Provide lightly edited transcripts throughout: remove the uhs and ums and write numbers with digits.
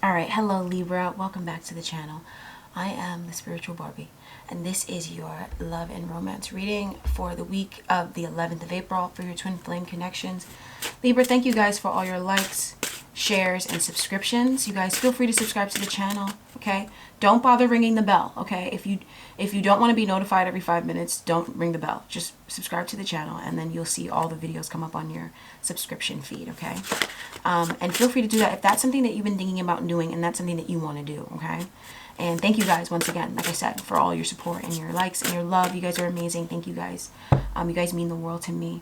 Alright, hello Libra, welcome back to the channel. I am the Spiritual Barbie, and this is your love and romance reading for the week of the 11th of April for your twin flame connections. Libra, thank you guys for all your likes, shares, and subscriptions. You guys feel free to subscribe to the channel, okay? Don't bother ringing the bell, okay? If you don't want to be notified every 5 minutes, don't ring the bell. Just subscribe to the channel, and then you'll see all the videos come up on your subscription feed, okay? And feel free to do that if that's something that you've been thinking about doing and that's something that you want to do, okay? And thank you guys once again, like I said, for all your support and your likes and your love. You guys are amazing. Thank you guys. You guys mean the world to me.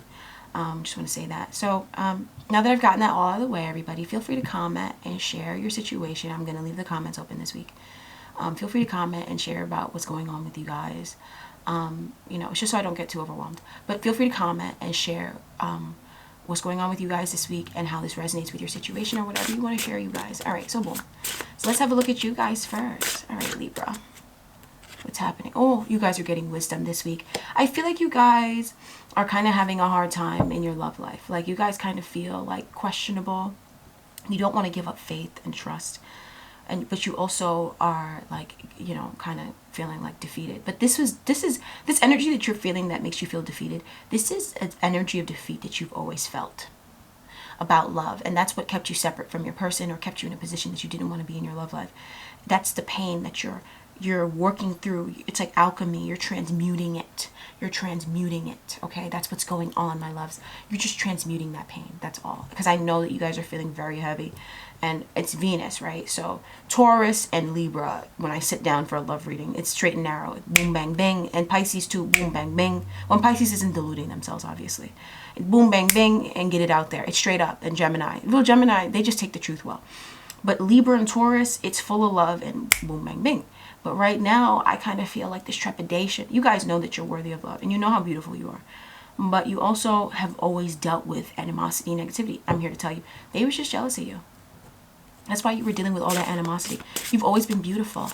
Just want to say that. So now that I've gotten that all out of the way, everybody, feel free to comment and share your situation. I'm going to leave the comments open this week. Feel free to comment and share about what's going on with you guys. You know, it's just so I don't get too overwhelmed. But feel free to comment and share what's going on with you guys this week and how this resonates with your situation or whatever you want to share, you guys. All right, so boom. So let's have a look at you guys first. All right, Libra. What's happening? Oh, you guys are getting wisdom this week. I feel like you guys are kind of having a hard time in your love life. Like you guys kind of feel like questionable. You don't want to give up faith and trust. But you also are like, you know, kind of feeling like defeated. But this energy that you're feeling that makes you feel defeated. This is an energy of defeat that you've always felt about love, and that's what kept you separate from your person or kept you in a position that you didn't want to be in your love life. That's the pain that you're working through. It's like alchemy. You're transmuting it. You're transmuting it. Okay, that's what's going on, my loves. You're just transmuting that pain. That's all. Because I know that you guys are feeling very heavy, and it's Venus, right? So Taurus and Libra, when I sit down for a love reading, it's straight and narrow, boom bang bang, and Pisces too, boom bang bang. When Pisces isn't deluding themselves, obviously, boom bang bang, and get it out there. It's straight up. And Gemini, well, Gemini, they just take the truth well. But Libra and Taurus, it's full of love and boom bang bang. But right now, I kind of feel like this trepidation. You guys know that you're worthy of love, and you know how beautiful you are. But you also have always dealt with animosity and negativity. I'm here to tell you, they were just jealous of you. That's why you were dealing with all that animosity. You've always been beautiful.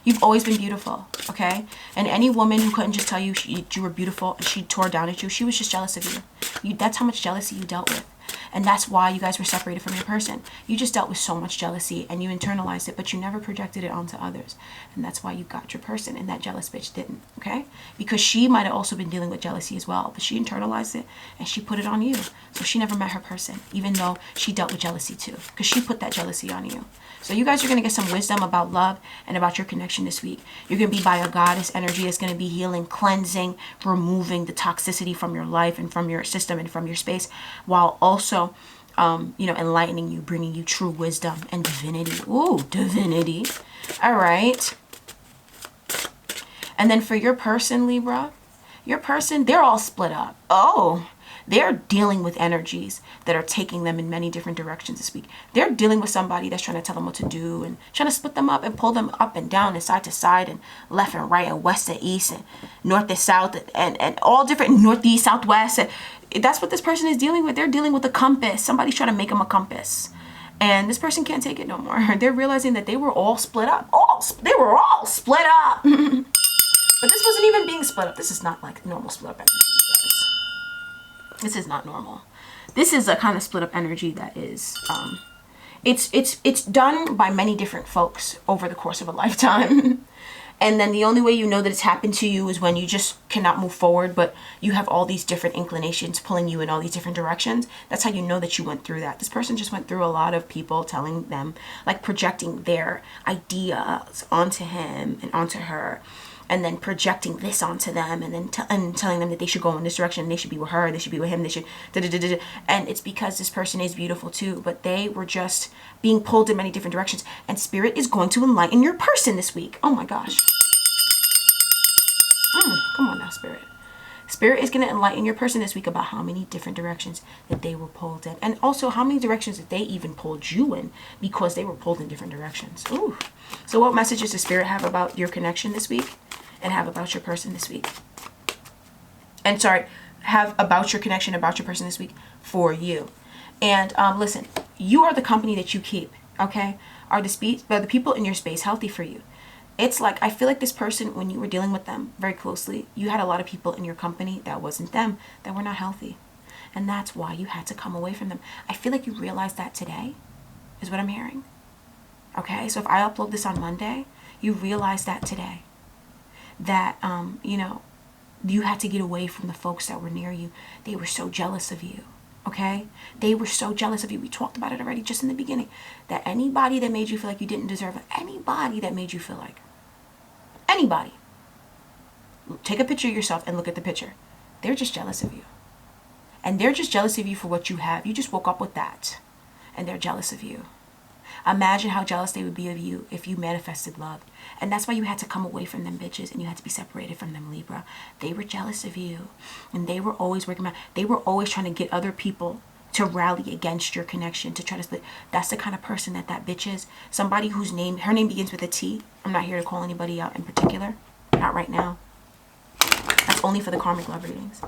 You've always been beautiful, okay? And any woman who couldn't just tell you you were beautiful and she tore down at you, she was just jealous of you. That's how much jealousy you dealt with. And that's why you guys were separated from your person. You just dealt with so much jealousy and you internalized it, but you never projected it onto others. And that's why you got your person and that jealous bitch didn't, okay? Because she might have also been dealing with jealousy as well, but she internalized it and she put it on you. So she never met her person, even though she dealt with jealousy too, because she put that jealousy on you. So you guys are going to get some wisdom about love and about your connection this week. You're going to be by a goddess energy that's going to be healing, cleansing, removing the toxicity from your life and from your system and from your space, while also, you know, enlightening you, bringing you true wisdom and divinity. Ooh, divinity. All right. And then for your person, Libra, your person, they're all split up. Oh, they're dealing with energies that are taking them in many different directions this week. They're dealing with somebody that's trying to tell them what to do and trying to split them up and pull them up and down and side to side and left and right and west and east and north and south and all different northeast, southwest. And that's what this person is dealing with. They're dealing with a compass. Somebody's trying to make them a compass. And this person can't take it no more. They're realizing that they were all split up. They were all split up. But this wasn't even being split up. This is not like normal split up energy. This is not normal. This is a kind of split up energy that is, it's done by many different folks over the course of a lifetime. And then the only way you know that it's happened to you is when you just cannot move forward, but you have all these different inclinations pulling you in all these different directions. That's how you know that you went through that. This person just went through a lot of people telling them, like projecting their ideas onto him and onto her, and then projecting this onto them, and then telling them that they should go in this direction, they should be with her, they should be with him, they should and it's because this person is beautiful too, but they were just being pulled in many different directions. And Spirit is going to enlighten your person this week. Oh my gosh. Come on now, Spirit. Spirit is going to enlighten your person this week about how many different directions that they were pulled in, and also how many directions that they even pulled you in because they were pulled in different directions. Ooh. So what messages does Spirit have about your connection this week and have about your person this week? And sorry, have about your connection, about your person this week for you. And listen, you are the company that you keep, okay? Are the people in your space healthy for you? It's like, I feel like this person, when you were dealing with them very closely, you had a lot of people in your company that wasn't them, that were not healthy. And that's why you had to come away from them. I feel like you realized that today, is what I'm hearing. Okay, so if I upload this on Monday, you realize that today, that, you know, you had to get away from the folks that were near you. They were so jealous of you. Okay? They were so jealous of you. We talked about it already just in the beginning. That anybody that made you feel like you didn't deserve it, anybody that made you feel like, anybody, take a picture of yourself and look at the picture. They're just jealous of you. And they're just jealous of you for what you have. You just woke up with that. And they're jealous of you. Imagine how jealous they would be of you if you manifested love. And that's why you had to come away from them bitches and you had to be separated from them, Libra. They were jealous of you. And they were always working around. They were always trying to get other people to rally against your connection, to try to split. That's the kind of person that bitch is. Somebody whose name, her name begins with a T. I'm not here to call anybody out in particular. Not right now. That's only for the karmic love readings.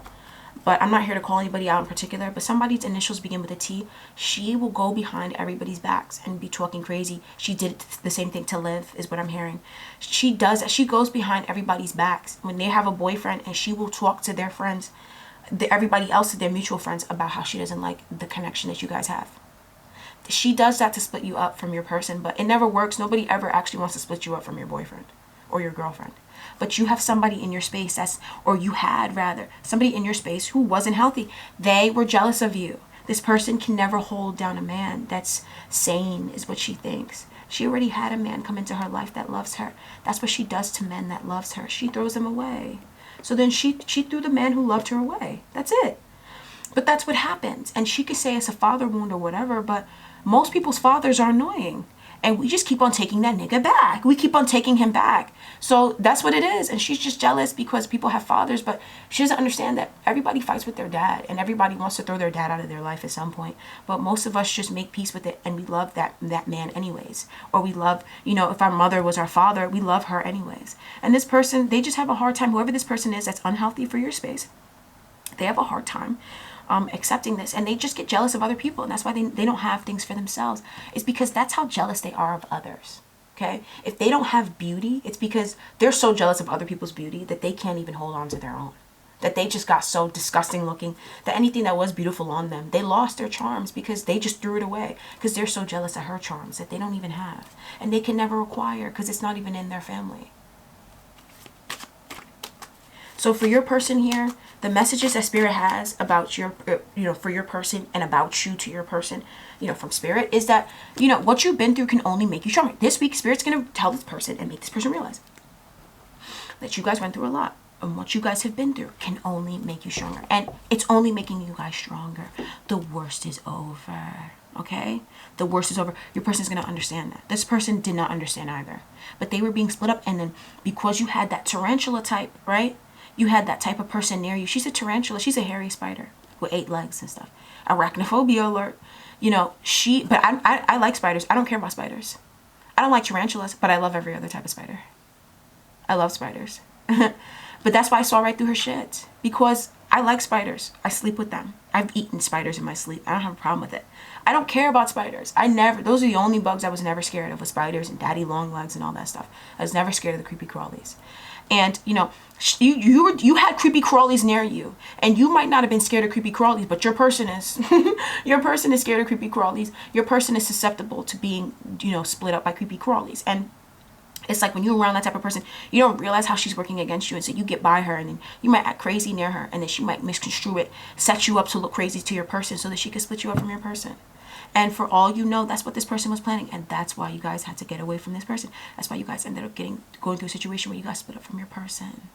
But I'm not here to call anybody out in particular, but somebody's initials begin with a T. She will go behind everybody's backs and be talking crazy. She did the same thing to Liv, is what I'm hearing. She does. She goes behind everybody's backs when they have a boyfriend, and she will talk to their friends, everybody else, their mutual friends, about how she doesn't like the connection that you guys have. She does that to split you up from your person, but it never works. Nobody ever actually wants to split you up from your boyfriend or your girlfriend. But you have somebody in your space that's, or you had rather, somebody in your space who wasn't healthy. They were jealous of you. This person can never hold down a man that's sane, is what she thinks. She already had a man come into her life that loves her. That's what she does to men that loves her. She throws them away. So then she threw the man who loved her away. That's it. But that's what happens. And she could say it's a father wound or whatever, but most people's fathers are annoying. And we just keep on taking that nigga back. We keep on taking him back. So that's what it is. And she's just jealous because people have fathers, but she doesn't understand that everybody fights with their dad and everybody wants to throw their dad out of their life at some point. But most of us just make peace with it, and we love that man anyways. Or we love, you know, if our mother was our father, we love her anyways. And this person, they just have a hard time, whoever this person is that's unhealthy for your space, they have a hard time accepting this, and they just get jealous of other people, and that's why they don't have things for themselves. It's because that's how jealous they are of others. Okay, if they don't have beauty, it's because they're so jealous of other people's beauty that they can't even hold on to their own, that they just got so disgusting looking that anything that was beautiful on them, they lost their charms because they just threw it away because they're so jealous of her charms that they don't even have, and they can never acquire because it's not even in their family. So for your person here, the messages that Spirit has about your, you know, for your person and about you to your person, you know, from Spirit is that, you know, what you've been through can only make you stronger. This week, Spirit's going to tell this person and make this person realize that you guys went through a lot. And what you guys have been through can only make you stronger. And it's only making you guys stronger. The worst is over. Okay? The worst is over. Your person's going to understand that. This person did not understand either. But they were being split up. And then because you had that tarantula type, right? You had that type of person near you. She's a tarantula. She's a hairy spider with 8 legs and stuff. Arachnophobia alert. You know, but I like spiders. I don't care about spiders. I don't like tarantulas, but I love every other type of spider. I love spiders. But that's why I saw right through her shit. Because I like spiders. I sleep with them. I've eaten spiders in my sleep. I don't have a problem with it. I don't care about spiders. Those are the only bugs I was never scared of, was spiders and daddy long legs and all that stuff. I was never scared of the creepy crawlies. And, you know, you had creepy crawlies near you. And you might not have been scared of creepy crawlies, but your person is. Your person is scared of creepy crawlies. Your person is susceptible to being, you know, split up by creepy crawlies. And it's like when you're around that type of person, you don't realize how she's working against you. And so you get by her, and then you might act crazy near her. And then she might misconstrue it, set you up to look crazy to your person so that she can split you up from your person. And for all you know, that's what this person was planning. And that's why you guys had to get away from this person. That's why you guys ended up going through a situation where you got split up from your person.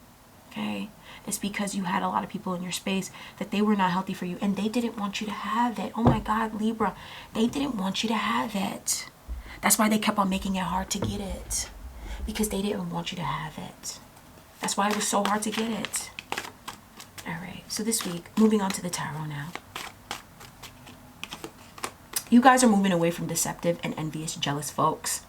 Okay? It's because you had a lot of people in your space that they were not healthy for you. And they didn't want you to have it. Oh my God, Libra. They didn't want you to have it. That's why they kept on making it hard to get it. Because they didn't want you to have it. That's why it was so hard to get it. Alright, so this week, moving on to the tarot now. You guys are moving away from deceptive and envious, jealous folks.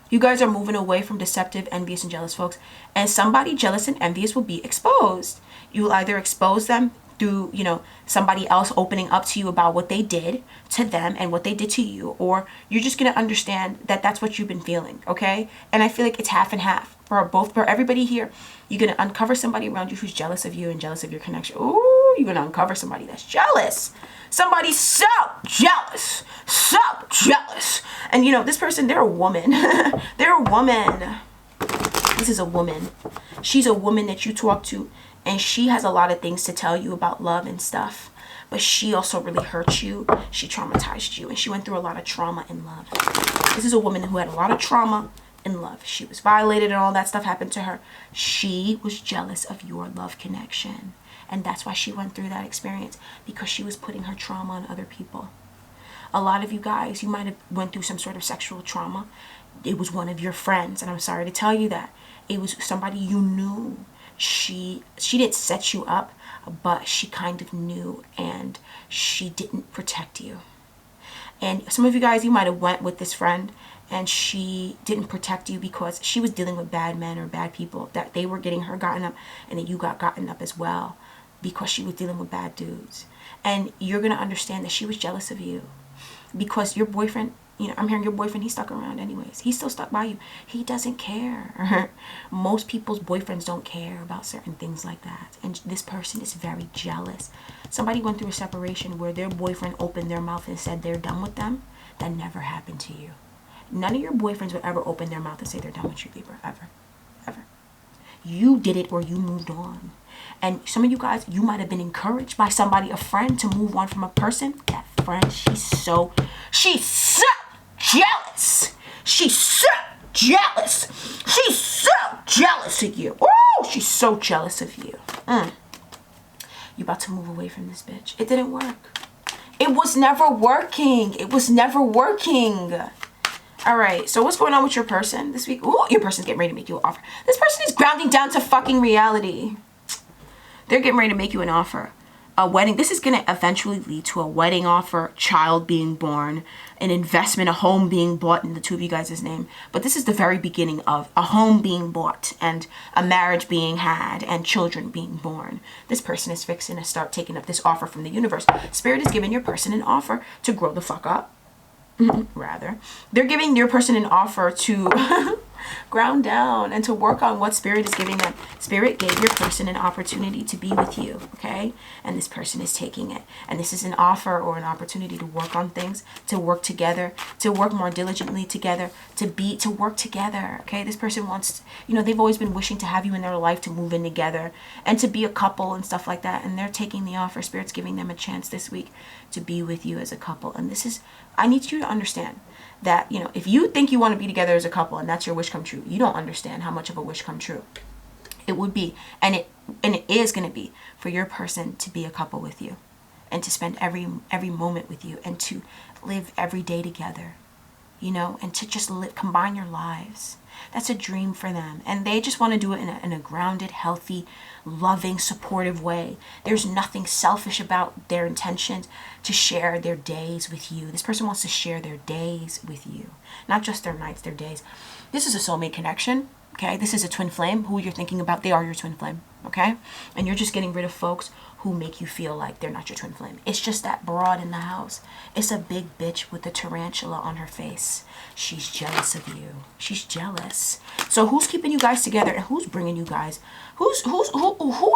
You guys are moving away from deceptive, envious, and jealous folks. And somebody jealous and envious will be exposed. You will either expose them through, you know, somebody else opening up to you about what they did to them and what they did to you. Or you're just going to understand that that's what you've been feeling, okay? And I feel like it's half and half. For everybody here, you're going to uncover somebody around you who's jealous of you and jealous of your connection. Ooh. you're going to uncover somebody that's jealous. Somebody so jealous. So jealous. And you know, this person, they're a woman. They're a woman. This is a woman. She's a woman that you talk to, and she has a lot of things to tell you about love and stuff. But she also really hurt you. She traumatized you, and she went through a lot of trauma in love. This is a woman who had a lot of trauma in love. She was violated and all that stuff happened to her. She was jealous of your love connection. And that's why she went through that experience, because she was putting her trauma on other people. A lot of you guys, you might have went through some sort of sexual trauma. It was one of your friends, and I'm sorry to tell you that. It was somebody you knew. She didn't set you up, but she kind of knew, and she didn't protect you. And some of you guys, you might have went with this friend, and she didn't protect you because she was dealing with bad men or bad people, that they were getting her gotten up, and then you got gotten up as well because she was dealing with bad dudes. And you're going to understand that she was jealous of you because your boyfriend, you know, I'm hearing your boyfriend, he stuck around anyways. He's still stuck by you. He doesn't care. Most people's boyfriends don't care about certain things like that. And this person is very jealous. Somebody went through a separation where their boyfriend opened their mouth and said they're done with them. That never happened to you. None of your boyfriends would ever open their mouth and say they're done with you, Libra. Ever. Ever. You did it, or you moved on. And some of you guys, you might have been encouraged by somebody, a friend, to move on from a person. That friend, she's so jealous. She's so jealous. She's so jealous of you. Oh, she's so jealous of you. You about to move away from this bitch. It didn't work. It was never working. It was never working. All right, so what's going on with your person this week? Ooh, your person's getting ready to make you an offer. This person is grounding down to fucking reality. They're getting ready to make you an offer. A wedding. This is going to eventually lead to a wedding offer, child being born, an investment, a home being bought in the two of you guys' name. But this is the very beginning of a home being bought and a marriage being had and children being born. This person is fixing to start taking up this offer from the universe. Spirit is giving your person an offer to grow the fuck up. Rather, they're giving your person an offer to ground down and to work on what Spirit is giving them. Spirit gave your person an opportunity to be with you, okay? And this person is taking it. And this is an offer or an opportunity to work on things, to work together, to work more diligently together, to work together, okay? This person wants, you know, they've always been wishing to have you in their life, to move in together and to be a couple and stuff like that. And they're taking the offer. Spirit's giving them a chance this week to be with you as a couple. And this is, I need you to understand that, you know, if you think you want to be together as a couple and that's your wish come true, you don't understand how much of a wish come true it would be, and it is going to be for your person to be a couple with you and to spend every moment with you and to live every day together, you know, and to just combine your lives. That's a dream for them, and they just want to do it in a grounded, healthy, loving, supportive way. There's nothing selfish about their intentions to share their days with you. This person wants to share their days with you, not just their nights, their days. This is a soulmate connection, okay? This is a twin flame. Who you're thinking about, they are your twin flame, okay? And you're just getting rid of folks who make you feel like they're not your twin flame. It's just that broad in the house. It's a big bitch with a tarantula on her face. She's jealous of you. She's jealous. So who's keeping you guys together, and who's bringing you guys? Who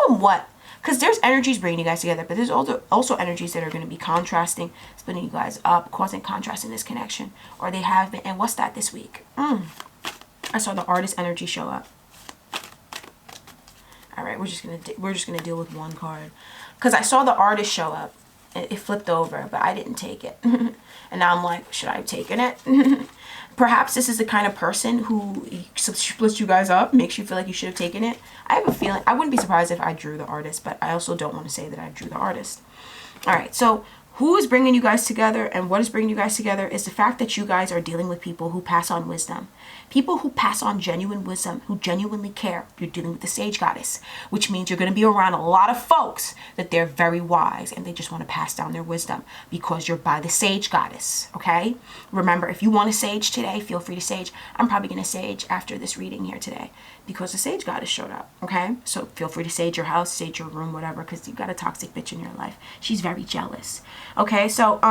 and what? Because there's energies bringing you guys together, but there's also energies that are going to be contrasting, splitting you guys up, causing contrast in this connection, or they have been. And what's that this week? I saw the artist energy show up. All right, we're just gonna deal with one card, because I saw the artist show up. It flipped over, but I didn't take it. And now I'm like, should I have taken it? Perhaps this is the kind of person who splits you guys up, makes you feel like you should have taken it. I have a feeling, I wouldn't be surprised if I drew the artist, but I also don't want to say that I drew the artist. All right, so who is bringing you guys together, and what is bringing you guys together is the fact that you guys are dealing with people who pass on wisdom. People who pass on genuine wisdom, who genuinely care. You're dealing with the sage goddess, which means you're going to be around a lot of folks that they're very wise and they just want to pass down their wisdom because you're by the sage goddess, okay? Remember, if you want to sage today, feel free to sage. I'm probably going to sage after this reading here today because the sage goddess showed up, okay? So feel free to sage your house, sage your room, whatever, because you've got a toxic bitch in your life. She's very jealous, okay? So,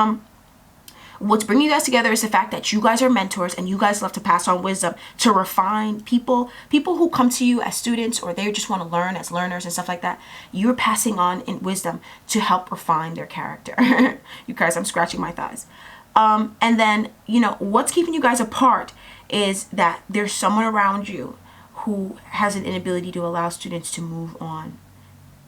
What's bringing you guys together is the fact that you guys are mentors and you guys love to pass on wisdom to refine people who come to you as students, or they just want to learn as learners and stuff like that. You're passing on in wisdom to help refine their character. You guys, I'm scratching my thighs. And then, you know, what's keeping you guys apart is that there's someone around you who has an inability to allow students to move on.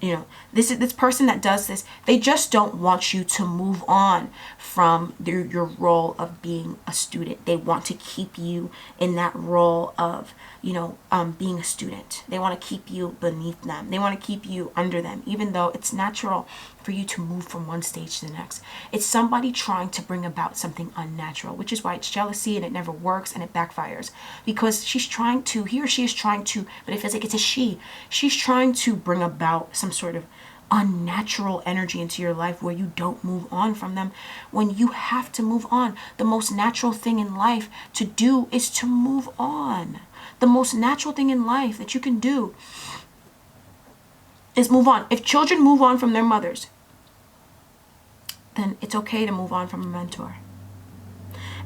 You know, this person that does this, they just don't want you to move on from your role of being a student. They want to keep you in that role of, you know, being a student. They want to keep you beneath them. They want to keep you under them, even though it's natural for you to move from one stage to the next. It's somebody trying to bring about something unnatural, which is why it's jealousy and it never works and it backfires, because he or she is trying to, but it feels like it's a she's trying to bring about some sort of unnatural energy into your life where you don't move on from them, when you have to move on. The most natural thing in life to do is to move on. The most natural thing in life that you can do is move on. If children move on from their mothers, then it's okay to move on from a mentor.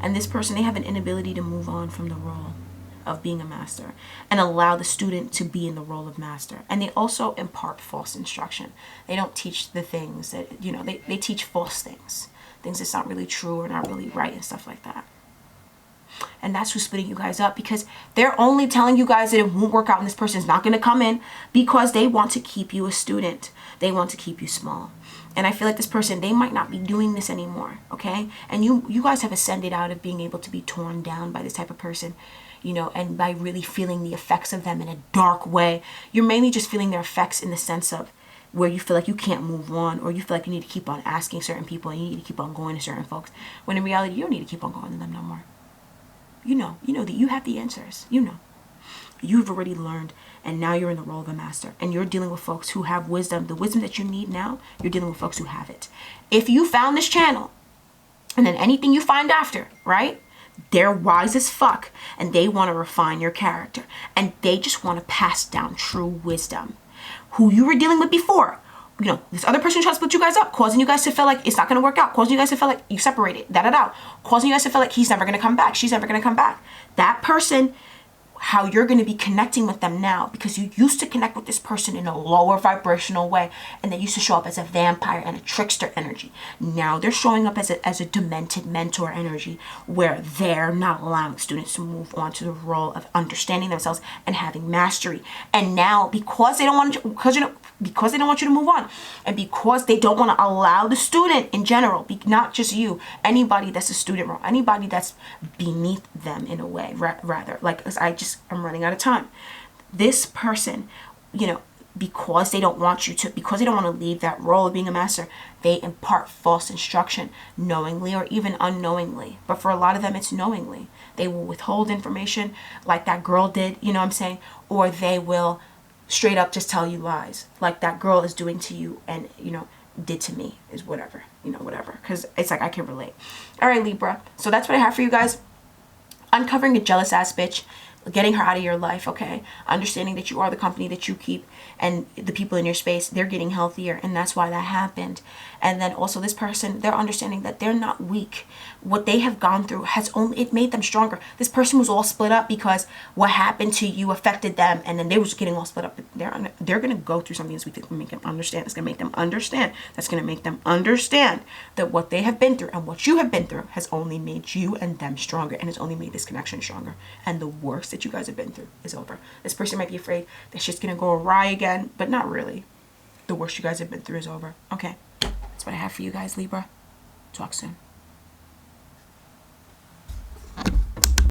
And this person, they have an inability to move on from the role of being a master and allow the student to be in the role of master. And they also impart false instruction. They don't teach the things that, you know, they teach false things that's not really true or not really right and stuff like that. And that's who's splitting you guys up, because they're only telling you guys that it won't work out and this person's not going to come in because they want to keep you a student. They want to keep you small. And I feel like this person, they might not be doing this anymore, okay? And you guys have ascended out of being able to be torn down by this type of person, you know, and by really feeling the effects of them in a dark way. You're mainly just feeling their effects in the sense of where you feel like you can't move on, or you feel like you need to keep on asking certain people and you need to keep on going to certain folks, when in reality, you don't need to keep on going to them no more. You know that you have the answers. You know. You've already learned, and now you're in the role of a master, and you're dealing with folks who have wisdom. The wisdom that you need now, you're dealing with folks who have it. If you found this channel, and then anything you find after, right? They're wise as fuck, and they want to refine your character, and they just want to pass down true wisdom. Who you were dealing with before, you know, this other person tries to split you guys up, causing you guys to feel like it's not going to work out, causing you guys to feel like you separated, causing you guys to feel like he's never going to come back, she's never going to come back. That person, how you're going to be connecting with them now, because you used to connect with this person in a lower vibrational way, and they used to show up as a vampire and a trickster energy. Now they're showing up as a demented mentor energy, where they're not allowing students to move on to the role of understanding themselves and having mastery. And now, because they don't want you to move on, and because they don't want to allow the student in general, not just you, anybody that's a student role, anybody that's beneath them in a way, rather, like, I'm running out of time. This person, you know, because they don't want you to, because they don't want to leave that role of being a master, they impart false instruction knowingly or even unknowingly. But for a lot of them, it's knowingly. They will withhold information like that girl did, you know what I'm saying? Or they will straight up just tell you lies like that girl is doing to you and, you know, did to me, is whatever, you know, whatever. Because it's like, I can relate. All right, Libra. So that's what I have for you guys. Uncovering a jealous ass bitch, getting her out of your life, okay? Understanding that you are the company that you keep, and the people in your space, they're getting healthier, and that's why that happened. And then also this person, they're understanding that they're not weak. What they have gone through it made them stronger. This person was all split up because what happened to you affected them, and then they were just getting all split up. They're going to go through something this week that can make them understand. It's going to make them understand. That's going to make them understand that what they have been through and what you have been through has only made you and them stronger, and has only made this connection stronger. And the worst that you guys have been through is over. This person might be afraid that shit's going to go awry again, but not really. The worst you guys have been through is over. Okay. That's what I have for you guys, Libra. Talk soon.